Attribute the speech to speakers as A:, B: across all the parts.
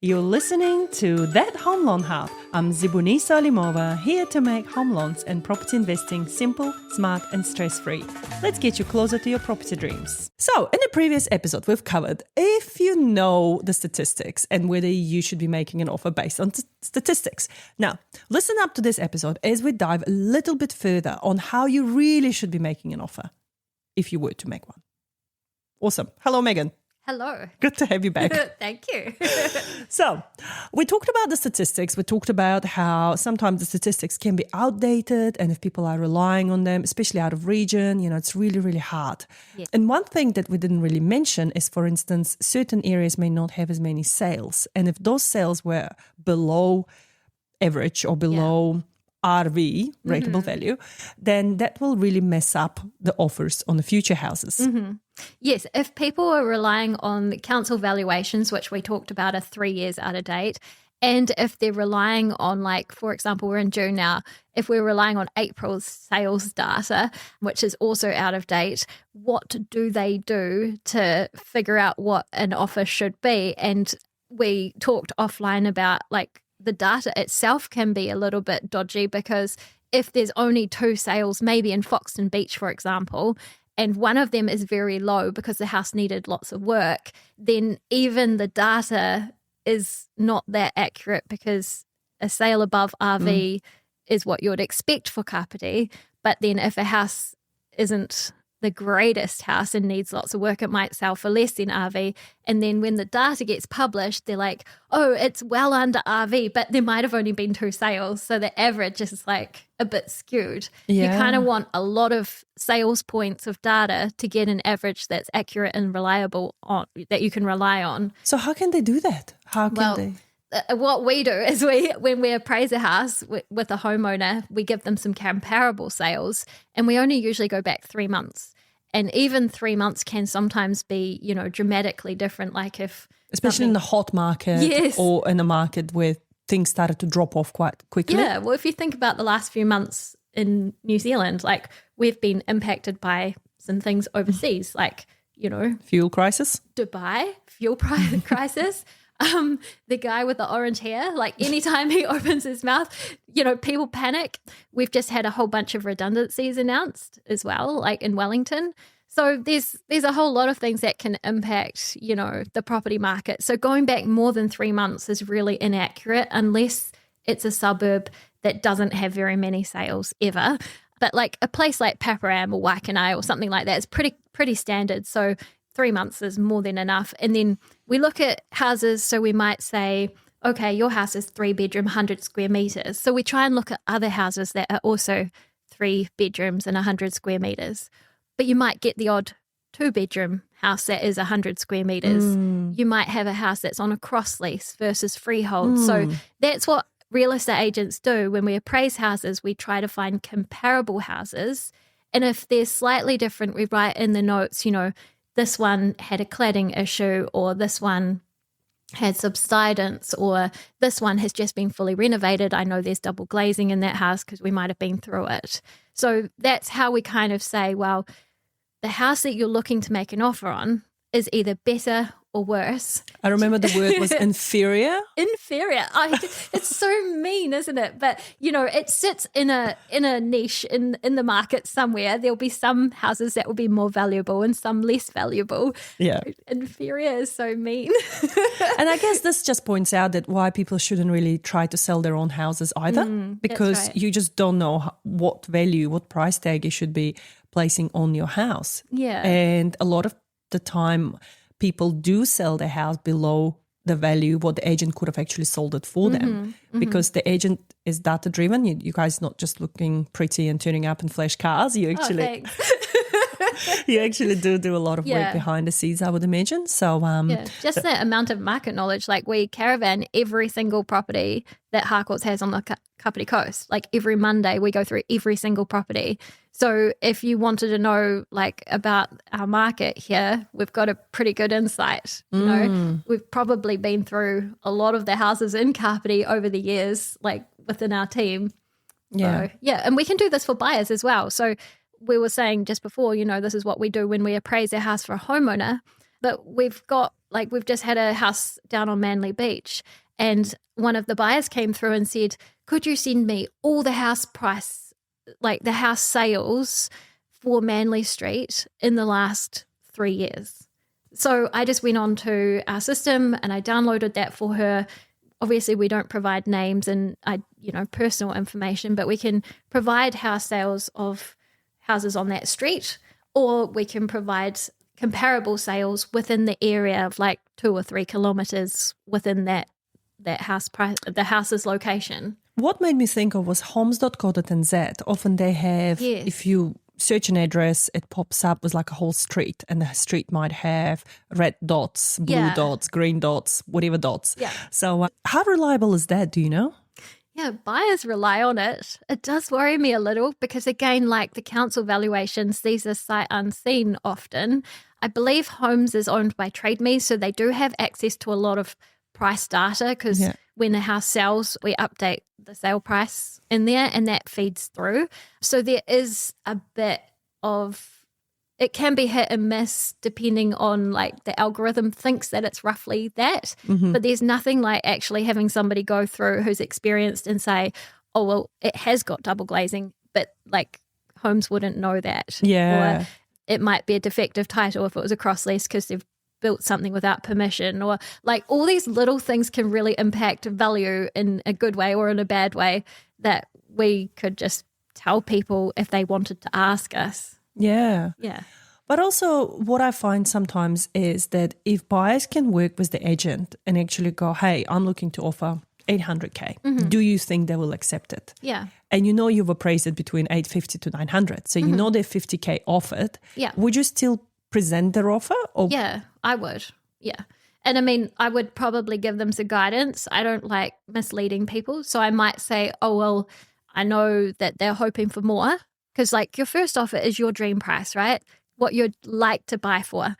A: You're listening to That Home Loan Hub. I'm Zibuni Salimova, here to make home loans and property investing simple, smart and stress-free. Let's get you closer to your property dreams. So, in the previous episode, we've covered if you know the statistics and whether you should be making an offer based on statistics. Now, listen up to this episode as we dive a little bit further on how you really should be making an offer, if you were to make one. Awesome. Hello, Megan.
B: Hello.
A: Good to have you back.
B: Thank you.
A: So we talked about the statistics. We talked about how sometimes the statistics can be outdated, and if people are relying on them, especially out of region, it's really, really hard. Yeah. And one thing that we didn't really mention is, for instance, certain areas may not have as many sales. And if those sales were below average or below RV, rateable value, then that will really mess up the offers on the future houses.
B: Mm-hmm. Yes, if people are relying on council valuations, which we talked about are 3 years out of date, and if they're relying on, like, for example, we're in June now, if we're relying on April's sales data, which is also out of date, what do they do to figure out what an offer should be? And we talked offline about, like, the data itself can be a little bit dodgy, because if there's only 2 sales, maybe in Foxton Beach, for example, and one of them is very low because the house needed lots of work, then even the data is not that accurate, because a sale above RV is what you would expect for Kapiti. But then if a house isn't the greatest house and needs lots of work, it might sell for less than RV. And then when the data gets published, they're like, oh, it's well under RV, but there might have only been 2 sales. So the average is like a bit skewed. Yeah. You kind of want a lot of sales points of data to get an average that's accurate and reliable, that you can rely on.
A: So how can they do that? How can they?
B: What we do is when we appraise a house with a homeowner, we give them some comparable sales, and we only usually go back 3 months. And even 3 months can sometimes be, dramatically different. Like
A: especially in the hot market, yes, or in a market where things started to drop off quite quickly.
B: Yeah, well, if you think about the last few months in New Zealand, like, we've been impacted by some things overseas, like,
A: fuel crisis,
B: Dubai, fuel price crisis. The guy with the orange hair, like, anytime he opens his mouth, people panic. We've just had a whole bunch of redundancies announced as well, like in Wellington. So there's a whole lot of things that can impact, the property market. So going back more than 3 months is really inaccurate, unless it's a suburb that doesn't have very many sales ever. But like a place like Paparam or Waikanae or something like that is pretty standard. So 3 months is more than enough. And then we look at houses, so we might say, okay, your house is 3 bedroom, 100 square meters. So we try and look at other houses that are also 3 bedrooms and 100 square meters. But you might get the odd 2 bedroom house that is 100 square meters. You might have a house that's on a cross lease versus freehold. So that's what real estate agents do. When we appraise houses, we try to find comparable houses. And if they're slightly different, we write in the notes, this one had a cladding issue, or this one had subsidence, or this one has just been fully renovated. I know there's double glazing in that house because we might have been through it. So that's how we kind of say, well, the house that you're looking to make an offer on is either better or worse.
A: I remember the word was inferior.
B: Inferior. It's so mean, isn't it? But, it sits in a niche in the market somewhere. There'll be some houses that will be more valuable and some less valuable.
A: Yeah.
B: Inferior is so mean.
A: And I guess this just points out that why people shouldn't really try to sell their own houses either, because you just don't know what value, what price tag you should be placing on your house.
B: Yeah.
A: And a lot of the time, people do sell their house below the value what the agent could have actually sold it for them, because the agent is data driven. You guys not just looking pretty and turning up in flash cars. You actually you actually do a lot of work behind the scenes, I would imagine. So
B: just the amount of market knowledge. Like, we caravan every single property that Harcourts has on the Kapiti Coast. Like, every Monday we go through every single property. So if you wanted to know, like, about our market here, we've got a pretty good insight. We've probably been through a lot of the houses in Kapiti over the years, like, within our team.
A: Yeah.
B: So, and we can do this for buyers as well. So we were saying just before, this is what we do when we appraise a house for a homeowner. But we've got like we've just had a house down on Manly Beach, and one of the buyers came through and said, could you send me all the house price, like the house sales for Manly Street in the last 3 years? So I just went on to our system and I downloaded that for her. Obviously, we don't provide names and personal information, but we can provide house sales of houses on that street, or we can provide comparable sales within the area of like 2 or 3 kilometers within that house price, the house's location.
A: What made me think of was homes.co.nz. Often they have,
B: Yes.
A: if you search an address, it pops up with like a whole street, and the street might have red dots, blue dots, green dots, whatever dots.
B: Yeah.
A: So how reliable is that? Do you know?
B: Yeah, buyers rely on it. It does worry me a little because, again, like the council valuations, these are sight unseen often. I believe Homes is owned by Trade Me, so they do have access to a lot of price data because when a house sells, we update the sale price in there and that feeds through. So there is a bit of, it can be hit and miss depending on like the algorithm thinks that it's roughly that, but there's nothing like actually having somebody go through who's experienced and say, oh, well, it has got double glazing, but like Homes wouldn't know that.
A: Yeah.
B: Or it might be a defective title if it was a cross lease because they've built something without permission, or like all these little things can really impact value in a good way or in a bad way that we could just tell people if they wanted to ask us.
A: Yeah.
B: Yeah.
A: But also what I find sometimes is that if buyers can work with the agent and actually go, hey, I'm looking to offer 800K. Do you think they will accept it?
B: Yeah.
A: And you've appraised it between 850 to 900. So they're 50K offered.
B: Yeah.
A: Would you still present their offer? Or
B: Yeah, I would. Yeah. And I mean, I would probably give them some guidance. I don't like misleading people. So I might say, oh, well, I know that they're hoping for more. Because like your first offer is your dream price, right? What you'd like to buy for.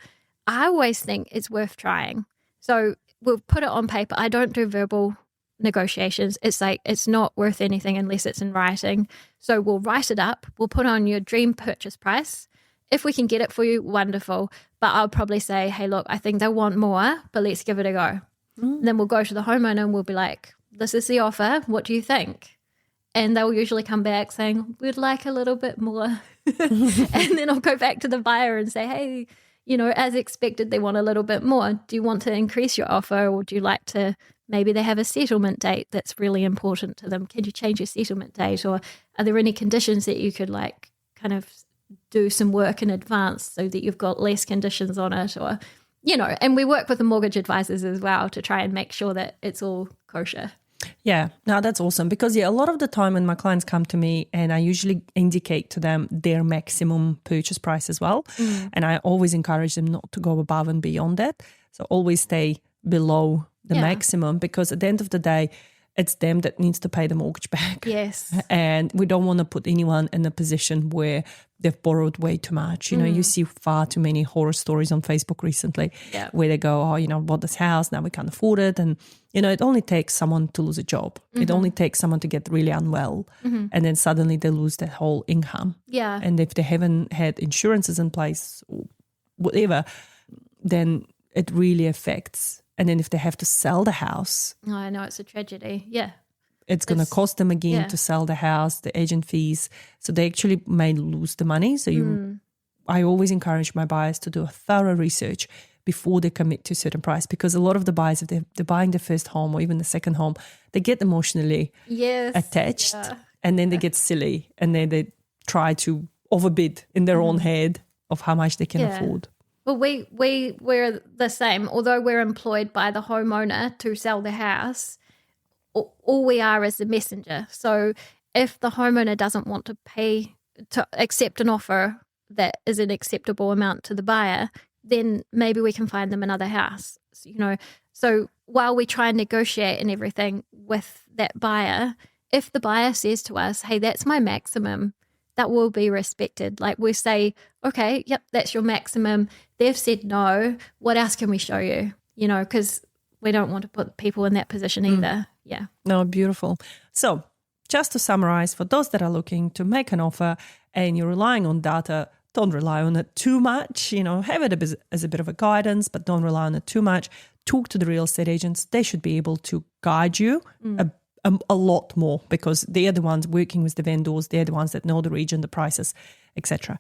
B: I always think it's worth trying. So we'll put it on paper. I don't do verbal negotiations. It's like it's not worth anything unless it's in writing. So we'll write it up. We'll put on your dream purchase price. If we can get it for you, wonderful. But I'll probably say, hey, look, I think they want more, but let's give it a go. Then we'll go to the homeowner and we'll be like, this is the offer. What do you think? And they'll usually come back saying, we'd like a little bit more. And then I'll go back to the buyer and say, hey, as expected, they want a little bit more. Do you want to increase your offer, or do you like to, maybe they have a settlement date that's really important to them. Can you change your settlement date? Or are there any conditions that you could like kind of do some work in advance so that you've got less conditions on it? Or, and we work with the mortgage advisors as well to try and make sure that it's all kosher.
A: Yeah, no, that's awesome because a lot of the time when my clients come to me and I usually indicate to them their maximum purchase price as well. And I always encourage them not to go above and beyond that. So always stay below the maximum because at the end of the day, it's them that needs to pay the mortgage back.
B: Yes.
A: And we don't want to put anyone in a position where they've borrowed way too much. You see far too many horror stories on Facebook recently where they go, oh, bought this house, now we can't afford it. And, it only takes someone to lose a job. It only takes someone to get really unwell. And then suddenly they lose their whole income.
B: Yeah.
A: And if they haven't had insurances in place or whatever, then it really affects. And then if they have to sell the house.
B: Oh, I know, it's a tragedy. Yeah.
A: It's going to cost them again to sell the house, the agent fees. So they actually may lose the money. So I always encourage my buyers to do a thorough research before they commit to a certain price, because a lot of the buyers, if they're buying the first home or even the second home, they get emotionally attached and then they get silly and then they try to overbid in their own head of how much they can afford.
B: Well, we're the same. Although we're employed by the homeowner to sell the house, all we are is the messenger. So if the homeowner doesn't want to accept an offer that is an acceptable amount to the buyer, then maybe we can find them another house. So while we try and negotiate and everything with that buyer, if the buyer says to us, hey, that's my maximum, that will be respected. Like we say, okay, yep, that's your maximum. They've said no. What else can we show you? Because we don't want to put people in that position either. Yeah.
A: No, beautiful. So just to summarize, for those that are looking to make an offer and you're relying on data Don't rely on it too much. Have it as a bit of a guidance, but don't rely on it too much. Talk to the real estate agents. They should be able to guide you a lot more, because they are the ones working with the vendors. They're the ones that know the region, the prices, etc.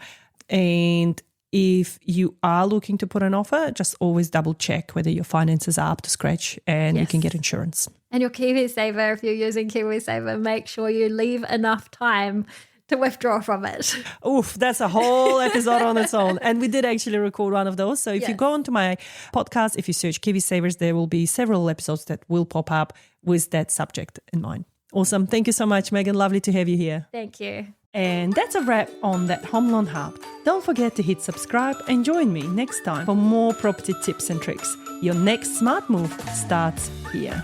A: And if you are looking to put an offer, just always double check whether your finances are up to scratch and you can get insurance.
B: And your KiwiSaver, if you're using KiwiSaver, make sure you leave enough time to withdraw from it.
A: Oof, that's a whole episode on its own. And we did actually record one of those. So if you go onto my podcast, if you search KiwiSavers, there will be several episodes that will pop up with that subject in mind. Awesome. Thank you so much, Megan. Lovely to have you here.
B: Thank you.
A: And that's a wrap on That Home Loan Hub. Don't forget to hit subscribe and join me next time for more property tips and tricks. Your next smart move starts here.